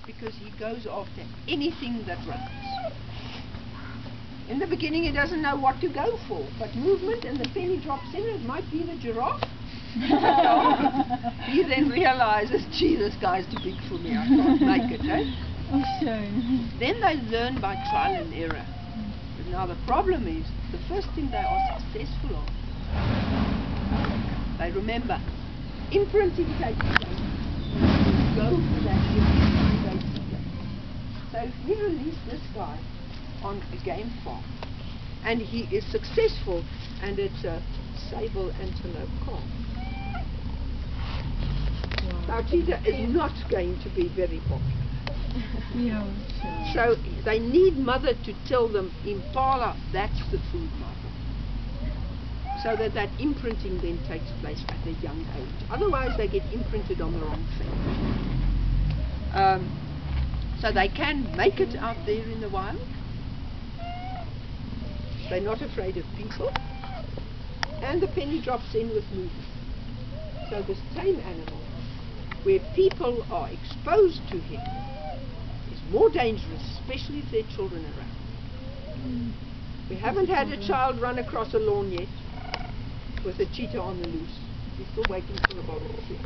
because he goes after anything that runs. In the beginning he doesn't know what to go for, but movement, and the penny drops in, it might be the giraffe. He then realizes, gee, this guy's too big for me, I can't make it, eh? Oh, shame. Then they learn by trial and error. But now the problem is, the first thing they are successful on, they remember, imprinting takes place. Go for that imprinting. So if we release this guy on a game farm, and he is successful, and it's a sable antelope calf. Now cheetah is not going to be very popular. Yeah, sure. So they need mother to tell them, impala, that's the food, mother. So that imprinting then takes place at a young age. Otherwise they get imprinted on the wrong thing. So they can make it out there in the wild. They're not afraid of people. And the penny drops in with movement. So this tame animal, where people are exposed to him, is more dangerous, especially if there are children around. We haven't had a child run across a lawn yet with a cheetah on the loose. We're still waiting for a bottle of tea.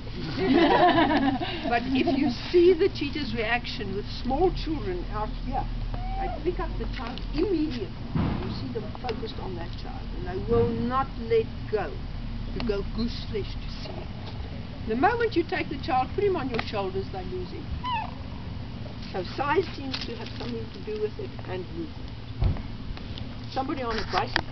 But if you see the cheetah's reaction with small children out here, they pick up the child immediately. You see them focused on that child, and they will not let go to go goose flesh to see it. The moment you take the child, put him on your shoulders, they lose him. So size seems to have something to do with it, and movement. Somebody on a bicycle